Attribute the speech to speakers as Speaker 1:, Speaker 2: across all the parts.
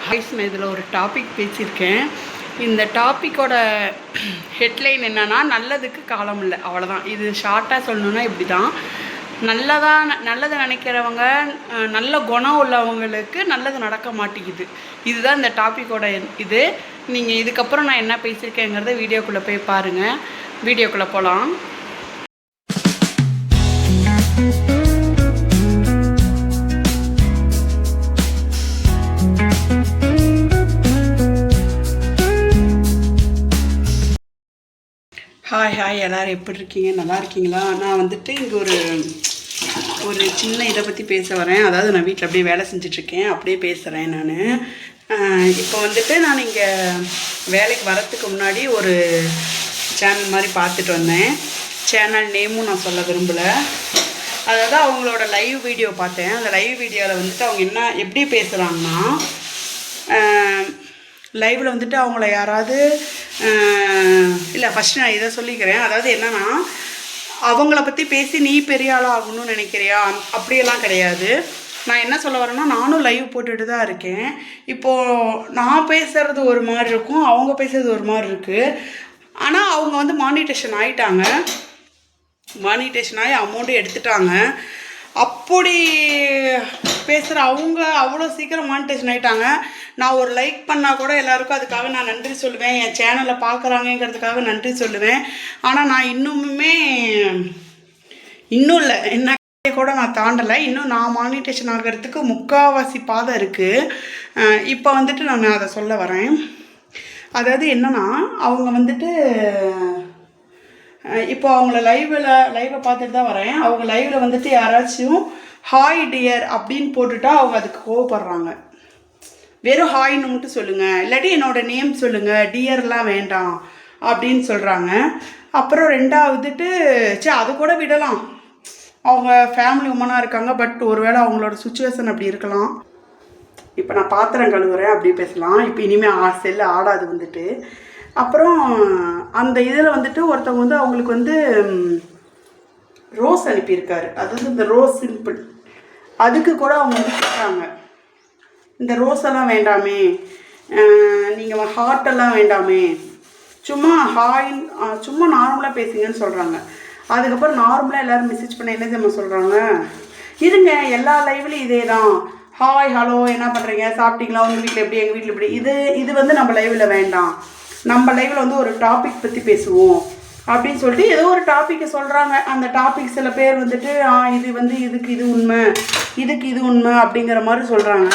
Speaker 1: ஹாய்ஸ், நான் இதில் ஒரு டாபிக் பேசியிருக்கேன். இந்த டாப்பிக்கோட ஹெட்லைன் என்னென்னா, நல்லதுக்கு காலம் இல்லை, அவ்வளோதான். இது ஷார்ட்டாக சொல்லணுன்னா இப்படி தான். நல்லது நினைக்கிறவங்க, நல்ல குணம் உள்ளவங்களுக்கு நல்லது நடக்க மாட்டேங்குது. இதுதான் இந்த டாப்பிக்கோட இது. நீங்கள் இதுக்கப்புறம் நான் என்ன பேசியிருக்கேங்கிறத வீடியோக்குள்ளே போய் பாருங்கள். வீடியோக்குள்ளே போகலாம். ஹாய் எல்லோரும் எப்படி இருக்கீங்க? நல்லா இருக்கீங்களா? நான் வந்துட்டு இங்கே ஒரு சின்ன இதை பற்றி பேச வரேன். அதாவது நான் வீட்டில் அப்படியே வேலை செஞ்சிட்ருக்கேன், அப்படியே பேசுகிறேன். இப்போ வந்துட்டு நான் இங்கே வேலைக்கு வரத்துக்கு முன்னாடி ஒரு சேனல் மாதிரி பார்த்துட்டு வந்தேன். சேனல் நேமும் நான் சொல்ல விரும்பலை. அதாவது அவங்களோட லைவ் வீடியோ பார்த்தேன். அந்த லைவ் வீடியோவில் வந்துட்டு அவங்க எப்படி பேசுகிறாங்கன்னா, லைவில் வந்துட்டு அவங்கள யாராவது இல்லை, ஃபஸ்ட்டு நான் இதை சொல்லிக்கிறேன். அதாவது என்னென்னா, அவங்கள பற்றி பேசி நீ பெரிய ஆளாக ஆகணும்னு நினைக்கிறியா? அப்படியெல்லாம் கிடையாது. நான் என்ன சொல்ல வரேன்னா, நானும் லைவ் போட்டுட்டு தான் இருக்கேன். இப்போது நான் பேசுகிறது ஒரு மாதிரி இருக்கும், அவங்க பேசுகிறது ஒரு மாதிரி இருக்குது. ஆனால் அவங்க வந்து மானிட்டேஷன் ஆகிட்டாங்க. மானிட்டேஷன் ஆகி அமௌண்ட்டு எடுத்துட்டாங்க. அப்படி பேசுகிற அவங்க அவ்வளோ சீக்கிரம் மானிட்டேஷன் ஆகிட்டாங்க. நான் ஒரு லைக் பண்ணால் கூட எல்லாருக்கும் அதுக்காக நான் நன்றி சொல்லுவேன். என் சேனலை பார்க்குறாங்கிறதுக்காக நன்றி சொல்லுவேன். ஆனால் நான் இன்னும் இல்லை, என்ன கூட நான் தாண்டலை. இன்னும் நான் மானிட்டேஷன் ஆகிறதுக்கு முக்கால்வாசி பாதை இருக்குது. இப்போ வந்துட்டு நான் அதை சொல்ல வரேன். அதாவது என்னென்னா, அவங்க வந்துட்டு இப்போ அவங்கள லைவை பார்த்துட்டு தான் வரேன். அவங்க லைவில் வந்துட்டு யாராச்சும் ஹாய் டியர் அப்படின்னு போட்டுட்டா அவங்க அதுக்கு கோவப்படுறாங்க. வெறும் ஹாய்னு மட்டும் சொல்லுங்கள், இல்லாட்டி என்னோடய நேம் சொல்லுங்கள், டியர்லாம் வேண்டாம் அப்படின்னு சொல்கிறாங்க. அப்புறம் ரெண்டாவதுட்டு அது கூட விடலாம், அவங்க ஃபேமிலி உமனாக இருக்காங்க. பட் ஒருவேளை அவங்களோட சுச்சுவேஷன் அப்படி இருக்கலாம். இப்போ நான் பாத்திரம் கழுவுறேன், அப்படி பேசலாம். இப்போ இனிமேல் செல்லு ஆடாது வந்துட்டு. அப்புறம் அந்த இதில் வந்துட்டு ஒருத்தவங்க வந்து அவங்களுக்கு வந்து ரோஸ் அனுப்பியிருக்காரு. அதாவது இந்த ரோஸ் சிம்பிள், அதுக்கு கூட அவங்க வந்து கேட்குறாங்க, இந்த ரோஸெல்லாம் வேண்டாமே, நீங்கள் ஹார்ட்டெல்லாம் வேண்டாமே, சும்மா சும்மா நார்மலாக பேசுங்கன்னு சொல்கிறாங்க. அதுக்கப்புறம் நார்மலாக எல்லோரும் மெசேஜ் பண்ண என்ன தெரியுமா சொல்கிறாங்க, இருங்க எல்லா லைவ்லையும் இதே தான், ஹாய் ஹலோ என்ன பண்ணுறீங்க, சாப்பிட்டீங்களா, உங்கள் வீட்டில் எப்படி, எங்கள் வீட்டில் எப்படி. இது வந்து நம்ம லைவில் வேண்டாம், நம்ம லைவில் வந்து ஒரு டாபிக் பற்றி பேசுவோம் அப்படின்னு சொல்லிட்டு ஏதோ ஒரு டாப்பிக்கை சொல்கிறாங்க. அந்த டாபிக் சில பேர் வந்துட்டு இது வந்து இதுக்கு இது உண்மை, இதுக்கு இது உண்மை அப்படிங்கிற மாதிரி சொல்கிறாங்க.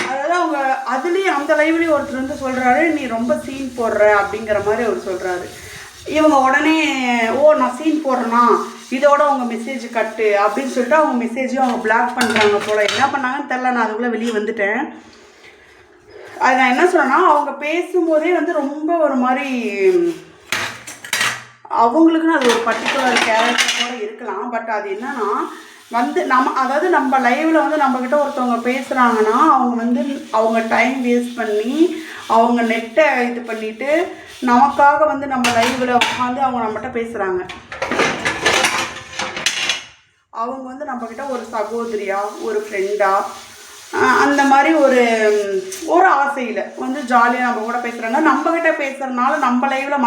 Speaker 1: அதாவது அவங்க அதுலேயும் அந்த லைவ்லேயும் ஒருத்தர் வந்து சொல்கிறாரு, நீ ரொம்ப சீன் போடுற அப்படிங்கிற மாதிரி அவர் சொல்கிறாரு. இவங்க உடனே நான் சீன் போடுறேன்னா இதோட அவங்க மெசேஜ் கட்டு அப்படின்னு சொல்லிட்டு அவங்க மெசேஜையும் அவங்க பிளாக் பண்ணுறாங்க போல். என்ன பண்ணாங்கன்னு தெரில, நான் அதுக்குள்ளே வெளியே வந்துட்டேன். அது நான் என்ன சொல்கிறேன்னா, அவங்க பேசும்போதே வந்து ரொம்ப ஒரு மாதிரி அவங்களுக்குன்னு அது ஒரு பர்டிகுலர் கேரக்டர் கூட இருக்கலாம். பட் அது என்னன்னா வந்து அதாவது நம்ம லைவில் வந்து நம்மக்கிட்ட ஒருத்தவங்க பேசுகிறாங்கன்னா அவங்க வந்து அவங்க டைம் வேஸ்ட் பண்ணி அவங்க நெட்டை இது பண்ணிவிட்டு நமக்காக வந்து நம்ம லைவில் உட்காந்து அவங்க நம்மகிட்ட பேசுகிறாங்க. அவங்க வந்து நம்மக்கிட்ட ஒரு சகோதரியாக, ஒரு ஃப்ரெண்டாக, அந்த மாதிரி ஒரு ஆசையில் வந்து ஜாலியாக நம்ம கூட பேசுகிறாங்க. நம்மக்கிட்ட பேசுகிறதுனால நம்ம லைவில்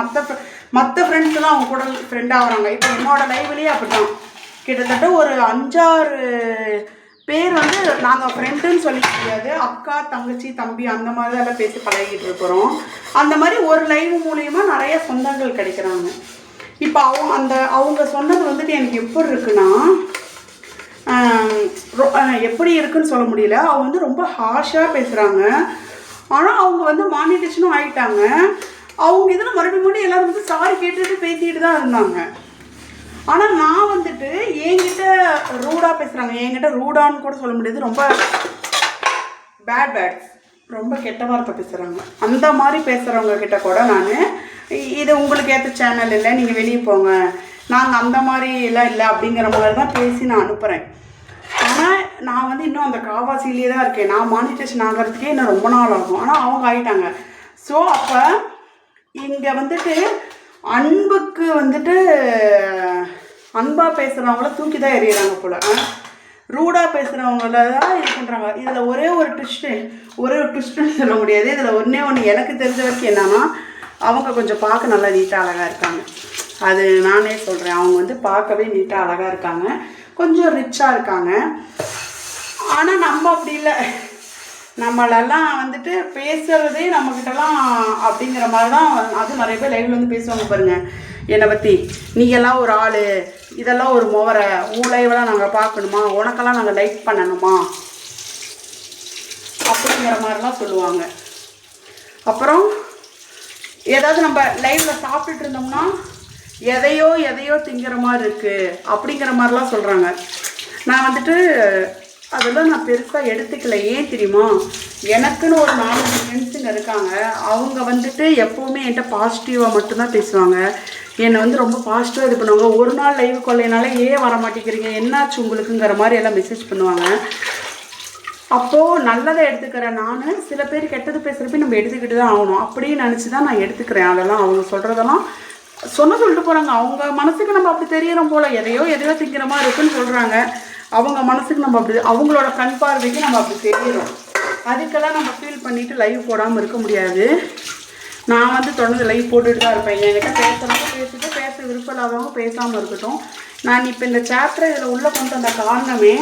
Speaker 1: மற்ற ஃப்ரெண்ட்ஸ்லாம் அவங்க கூட ஃப்ரெண்டாக வராங்க. இப்போ என்னோடய லைவ்லேயே அப்படி தான் கிட்டத்தட்ட ஒரு 5-6 பேர் வந்து நாங்கள் ஃப்ரெண்டுன்னு சொல்லிக்க முடியாது, அக்கா தங்கச்சி தம்பி அந்த மாதிரி தான் எல்லாம் பேசி பழகிட்டு இருக்கிறோம். அந்த மாதிரி ஒரு லைவ் மூலயமா நிறைய சொந்தங்கள் கிடைக்கிறாங்க. இப்போ அவங்க சொன்னது வந்துட்டு எனக்கு எப்படி இருக்குன்னா, எப்படி இருக்குன்னு சொல்ல முடியல. அவங்க வந்து ரொம்ப ஹார்ஷாக பேசுகிறாங்க. ஆனால் அவங்க வந்து மானிட்டேஷனும் ஆகிட்டாங்க. அவங்க இதில் மறுபடியும் எல்லோரும் வந்து சாரி கேட்டுட்டு பேசிக்கிட்டு தான் இருந்தாங்க. ஆனால் நான் வந்துட்டு என்கிட்ட ரூடாக பேசுகிறாங்க. என்கிட்ட ரூடான்னு கூட சொல்ல முடியாது, ரொம்ப பேட்ஸ், ரொம்ப கெட்ட வார்த்தை பேசுகிறாங்க. அந்த மாதிரி பேசுகிறவங்க கிட்ட கூட நான் இது உங்களுக்கு ஏற்ற சேனல் இல்லை, நீங்கள் வெளியே போங்க, நாங்கள் அந்த மாதிரி எல்லாம் இல்லை அப்படிங்கிற மாதிரி தான் பேசி நான் அனுப்புகிறேன். ஆனால் நான் வந்து இன்னும் அந்த காவாசிலேயே தான் இருக்கேன். நான் மானிட்டேஷன் ஆகிறதுக்கே இன்னும் ரொம்ப நாள் ஆகும். ஆனால் அவங்க ஆகிட்டாங்க. ஸோ அப்போ இங்கே வந்துட்டு அன்புக்கு வந்துட்டு அன்பாக பேசுகிறவங்கள தூக்கி தான் எறிகிறாங்க போல். ரூடாக பேசுகிறவங்கள தான் இது பண்ணுறாங்க. இதில் ஒரே ஒரு ட்விஸ்ட்டுன்னு சொல்ல முடியாது. இதில் ஒன்று எனக்கு தெரிஞ்ச வரைக்கும் என்னன்னா, அவங்க கொஞ்சம் பார்க்க நல்லா நீட்டாக அழகாக இருக்காங்க. அது நானே சொல்கிறேன். அவங்க வந்து பார்க்கவே நீட்டாக அழகாக இருக்காங்க, கொஞ்சம் ரிச்சாக இருக்காங்க. ஆனால் நம்ம அப்படி இல்லை. நம்மளெல்லாம் வந்துட்டு பேசுகிறதே நம்மக்கிட்டலாம் அப்படிங்கிற மாதிரி தான். அது நிறைய பேர் லைவில் வந்து பேசுவாங்க பாருங்கள் என்னை பற்றி. நீங்கள்லாம் ஒரு ஆள், இதெல்லாம் ஒரு முவரை, உன் லைவெல்லாம் நாங்கள் பார்க்கணுமா, உனக்கெல்லாம் நாங்கள் லைக் பண்ணணுமா அப்படிங்கிற மாதிரிலாம் சொல்லுவாங்க. அப்புறம் ஏதாவது நம்ம லைவில் சாப்பிட்டுட்டு இருந்தோம்னா எதையோ திங்கிற மாதிரி இருக்குது அப்படிங்கிற மாதிரிலாம் சொல்கிறாங்க. நான் வந்துட்டு அதெல்லாம் நான் பெருசாக எடுத்துக்கல. ஏன் தெரியுமா, எனக்குன்னு ஒரு 4 ஃப்ரெண்ட்ஸுங்க இருக்காங்க. அவங்க வந்துட்டு எப்போவுமே என்கிட்ட பாசிட்டிவாக மட்டும்தான் பேசுவாங்க. என்னை வந்து ரொம்ப பாசிட்டிவாக இது பண்ணுவாங்க. ஒரு நாள் லைவ் கொள்ளையினால ஏன் வர மாட்டேங்கிறீங்க, என்னாச்சு உங்களுக்குங்கிற மாதிரி எல்லாம் மெசேஜ் பண்ணுவாங்க. அப்போது நல்லதை எடுத்துக்கிறேன் நான். சில பேர் கெட்டது பேசுகிறப்ப நம்ம எடுத்துக்கிட்டு தான் ஆகணும் அப்படின்னு நினச்சி தான் நான் எடுத்துக்கிறேன். அதெல்லாம் அவங்க சொல்கிறதெல்லாம் சொல்லிட்டு போகிறாங்க. அவங்க மனசுக்கு நம்ம அப்படி தெரியறோம் போல், எதையோ திங்கிற மாதிரி இருக்குன்னு சொல்கிறாங்க. அவங்க மனசுக்கு நம்ம அப்படி, அவங்களோட கண் பார்வைக்கு நம்ம அப்படி தெரியிறோம். அதுக்கெல்லாம் நம்ம ஃபீல் பண்ணிவிட்டு லைவ் போடாமல் இருக்க முடியாது. நான் வந்து தொடர்ந்து லைவ் போட்டுட்டு தான் இருப்பேன். என்கிட்ட பேசுகிறவங்க பேசிட்டு, பேச விருப்பம் இல்லாதவங்க பேசாமல் இருக்கட்டும். நான் இப்போ இந்த சாப்டரை இதில் உள்ளே கொண்டு வந்த காரணமே,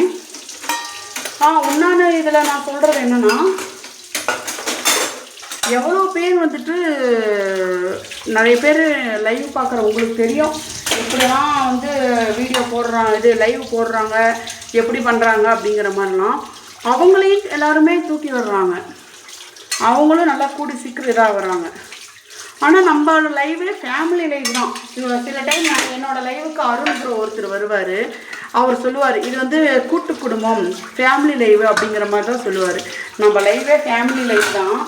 Speaker 1: உன்னான இதில் நான் சொல்கிறது என்னென்னா, எவ்வளோ பேர் வந்துட்டு நிறைய பேர் லைவ் பார்க்குற உங்களுக்கு தெரியும் எப்படிலாம் வந்து வீடியோ போடுறாங்க, இது லைவ் போடுறாங்க, எப்படி பண்ணுறாங்க அப்படிங்கிற மாதிரிலாம். அவங்களையும் எல்லாருமே தூக்கி விடுறாங்க. அவங்களும் நல்லா கூடி சீக்கிரம் இதாக வர்றாங்க. ஆனால் நம்மளோட லைவே ஃபேமிலி லைவ் தான். சில டைம் நான் என்னோடய லைவுக்கு அருண்கிற ஒருத்தர் வருவார். அவர் சொல்லுவார், இது வந்து கூட்டு குடும்பம் ஃபேமிலி லைவ் அப்படிங்கிற மாதிரி தான் சொல்லுவார். நம்ம லைவே ஃபேமிலி லைவ் தான்.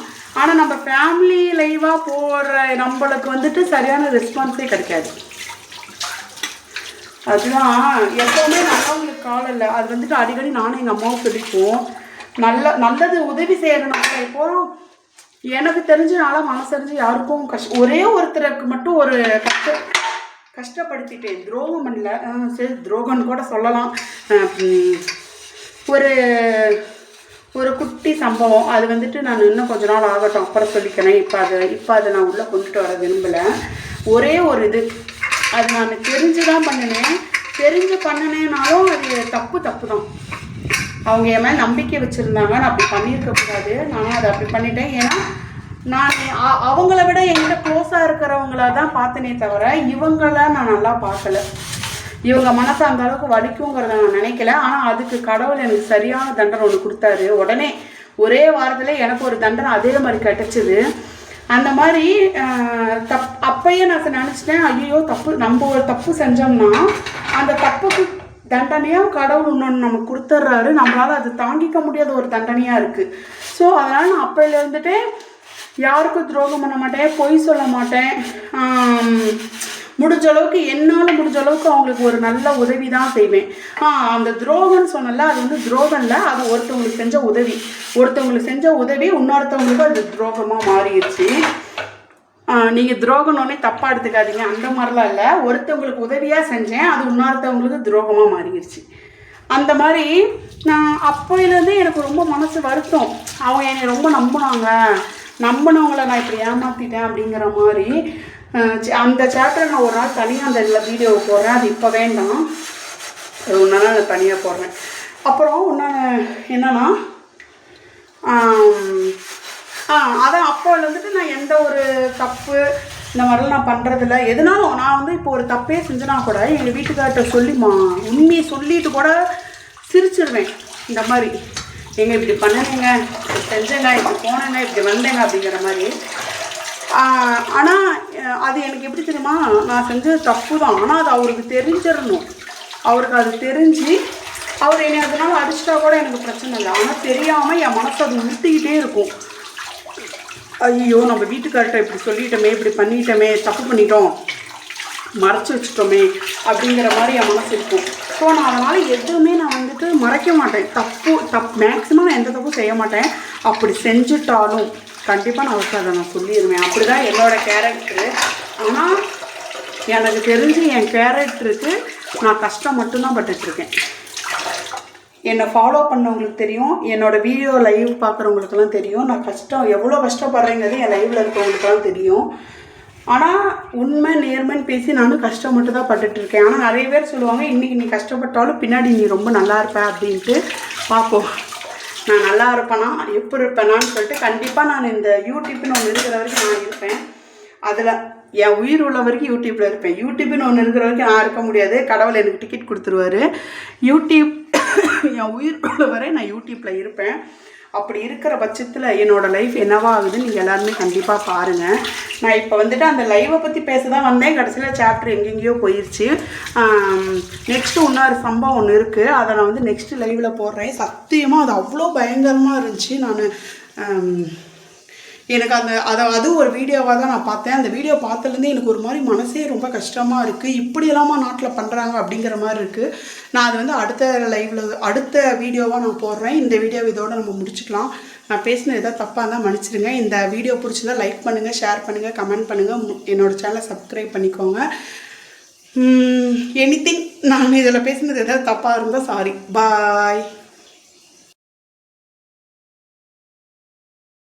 Speaker 1: ஆனால் நம்ம ஃபேமிலி லைவாக போடுற நம்மளுக்கு வந்துட்டு சரியான ரெஸ்பான்ஸே கிடைக்காது. அதுதான் எப்போவுமே நல்லவங்களுக்கு காலம் இல்லை. அது வந்துட்டு அடிக்கடி நானும் எங்கள் அம்மாவும் சொல்லிப்போம். நல்லது உதவி செய்யணும். இப்போது எனக்கு தெரிஞ்சனால மனசறிஞ்சு யாருக்கும் ஒரே ஒருத்தருக்கு மட்டும் ஒரு கஷ்டப்படுத்திட்டேன். துரோகம் பண்ணல, சரி துரோகம்னு கூட சொல்லலாம். ஒரு குட்டி சம்பவம். அது வந்துட்டு நான் இன்னும் கொஞ்ச நாள் ஆகட்டும் அப்புறம் சொல்லிக்கிறேன். இப்போ அதை நான் உள்ளே கொண்டுட்டு வர விரும்பலை. ஒரே ஒரு இது, அது நான் தெரிஞ்சு தான் பண்ணினேன். தெரிஞ்சு பண்ணினேனாலும் அது தப்பு தான். அவங்க என் மேலே நம்பிக்கை வச்சுருந்தாங்க. நான் அப்படி பண்ணியிருக்கக்கூடாது. நான் அதை அப்படி பண்ணிட்டேன். ஏன்னா நான் அவங்கள விட என்கிட்ட க்ளோஸாக இருக்கிறவங்கள தான் பார்த்தனே தவிர இவங்கள நான் நல்லா பார்க்கல. இவங்க மனசை அந்த அளவுக்கு வலிக்குங்கிறத நான் நினைக்கல. ஆனால் அதுக்கு கடவுள் எனக்கு சரியான தண்டனை ஒன்று கொடுத்தாரு. உடனே ஒரே வாரத்தில் எனக்கு ஒரு தண்டனை அதே மாதிரி கிடச்சிது. அந்த மாதிரி அப்பயே நான் நினச்சிட்டேன், ஐயோ நம்ம ஒரு தப்பு செஞ்சோம்னா அந்த தப்புக்கு தண்டனையாக கடவுள் இன்னொன்று நமக்கு கொடுத்துட்றாரு. நம்மளால் அது தாங்கிக்க முடியாத ஒரு தண்டனையாக இருக்குது. ஸோ அதனால் நான் அப்பையில் இருந்துட்டு யாருக்கும் துரோகம் பண்ண மாட்டேன், பொய் சொல்ல மாட்டேன். முடிஞ்ச அளவுக்கு என்னால் முடிஞ்ச அளவுக்கு அவங்களுக்கு ஒரு நல்ல உதவி தான் செய்வேன். அந்த துரோகம்னு சொன்னல, அது வந்து துரோகம் இல்லை, அது ஒருத்தவங்களுக்கு செஞ்ச உதவி. ஒருத்தவங்களுக்கு செஞ்ச உதவி இன்னொருத்தவங்களுக்கு அது துரோகமாக மாறிடுச்சு. நீங்கள் துரோகம்னே தப்பாக எடுத்துக்காதீங்க, அந்த மாதிரிலாம் இல்லை. ஒருத்தவங்களுக்கு உதவியாக செஞ்சேன், அது இன்னொருத்தவங்களுக்கு துரோகமாக மாறிடுச்சு. அந்த மாதிரி நான் அப்போலேருந்தே எனக்கு ரொம்ப மனசு வருத்தம். அவங்க என்னை ரொம்ப நம்பினவங்கள நான் இப்படி ஏமாற்றிட்டேன் அப்படிங்கிற மாதிரி. அந்த சாப்டரை நான் ஒரு நாள் தனியாக அந்த இதில் வீடியோ போடுறேன். அது இப்போ வேண்டாம், அது ஒன்றா நான் தனியாக போடுறேன். அப்புறம் என்னன்னா அதான் அப்போது வந்துட்டு நான் எந்த ஒரு தப்பு இந்த மாதிரிலாம் நான் பண்ணுறதில்ல. எதுனாலும் நான் வந்து இப்போ ஒரு தப்பே செஞ்சேன்னா கூட எங்கள் வீட்டுக்கார்ட்ட சொல்லிமா உண்மையை சொல்லிட்டு கூட சிரிச்சிடுவேன். இந்த மாதிரி எங்கள் இப்படி பண்ணனேங்க, இப்படி செஞ்சேங்க, இப்படி போனேங்க, இப்படி வந்தேங்க அப்படிங்கிற மாதிரி. ஆனால் அது எனக்கு எப்படி தெரியுமா, நான் செஞ்சது தப்பு தான். ஆனால் அது அவருக்கு தெரிஞ்சிடணும். அவருக்கு அது தெரிஞ்சு அவர் என்னை அதனால அடிச்சிட்டா கூட எனக்கு பிரச்சனை இல்லை. ஆனால் தெரியாமல் என் மனசு அது உறுத்திக்கிட்டே இருக்கும். ஐயோ நம்ம வீட்டுக்கார்ட்ட இப்படி சொல்லிட்டோமே, இப்படி பண்ணிட்டோமே, தப்பு பண்ணிட்டோம், மறைச்சி வச்சுட்டோமே அப்படிங்கிற மாதிரி என் மனசு இருக்கும். ஸோ நான் அதனால் எதுவுமே நான் வந்துட்டு மறைக்க மாட்டேன். மேக்ஸிமம் எந்த தப்பும் செய்ய மாட்டேன். அப்படி செஞ்சுட்டாலும் கண்டிப்பாக நான் அவருக்கு அதை நான் சொல்லிடுவேன். அப்படி தான் என்னோடய கேரக்டரு. ஆனால் எனக்கு தெரிஞ்சு என் கேரக்டருக்கு நான் கஷ்டம் மட்டும்தான் பட்டுட்ருக்கேன். என்னை ஃபாலோ பண்ணவங்களுக்கு தெரியும், என்னோடய வீடியோ லைவ் பார்க்குறவங்களுக்கெல்லாம் தெரியும், நான் எவ்வளோ கஷ்டப்படுறேங்கிறது என் லைவில் இருக்கவங்களுக்கெல்லாம் தெரியும். ஆனால் உண்மை நேர்மைன்னு பேசி நானும் கஷ்டப்பட்டு தான் பட்டுட்ருக்கேன். ஆனால் நிறைய பேர் சொல்லுவாங்க, இன்றைக்கி நீ கஷ்டப்பட்டாலும் பின்னாடி நீ ரொம்ப நல்லா இருப்ப அப்படின்ட்டு. பார்ப்போம் நான் நல்லா இருப்பேனா எப்படி இருப்பேனான்னு சொல்லிட்டு. கண்டிப்பாக நான் இந்த யூடியூப்னு ஒன்று இருக்கிற வரைக்கும் நான் இருப்பேன். அதில் என் உயிர் உள்ள வரைக்கும் யூடியூப்பில் இருப்பேன். யூடியூப்னு ஒன்று இருக்கிற வரைக்கும் நான் இருக்க முடியாது. கடவுள் எனக்கு டிக்கெட் கொடுத்துருவாரு. யூடியூப் என் உயிர் உள்ள வரை நான் யூடியூப்பில் இருப்பேன். அப்படி இருக்கிற பட்சத்தில் என்னோடய லைஃப் என்னவா ஆகுதுன்னு நீங்கள் எல்லாருமே கண்டிப்பாக பாருங்கள். நான் இப்போ வந்துட்டு அந்த லைவை பற்றி பேச தான் வந்தேன். கடைசியில் சாப்டர் எங்கெங்கேயோ போயிடுச்சு. நெக்ஸ்ட்டு இன்னொரு சம்பவம் ஒன்று இருக்குது, அதை நான் வந்து நெக்ஸ்ட்டு லைவில் போடுறேன். சத்தியமாக அது அவ்வளோ பயங்கரமாக இருந்துச்சு. எனக்கு அது ஒரு வீடியோவாக தான் நான் பார்த்தேன். அந்த வீடியோ பார்த்ததுலேருந்து எனக்கு ஒரு மாதிரி மனசே ரொம்ப கஷ்டமாக இருக்குது. இப்படியெல்லாமா நாட்டில் பண்ணுறாங்க அப்படிங்கிற மாதிரி இருக்குது. நான் அது வந்து அடுத்த வீடியோவாக நான் போடுறேன். இந்த வீடியோவை இதோடு நம்ம முடிச்சுக்கலாம். நான் பேசினது எதாவது தப்பாக இருந்தால் மன்னிச்சிடுங்க. இந்த வீடியோ பிடிச்சதா லைக் பண்ணுங்கள், ஷேர் பண்ணுங்கள், கமெண்ட் பண்ணுங்கள். என்னோடய சேனலை சப்ஸ்கிரைப் பண்ணிக்கோங்க. எனிதிங் நான் இதில் பேசினது எதாவது தப்பாக இருந்தால் சாரி. பாய்.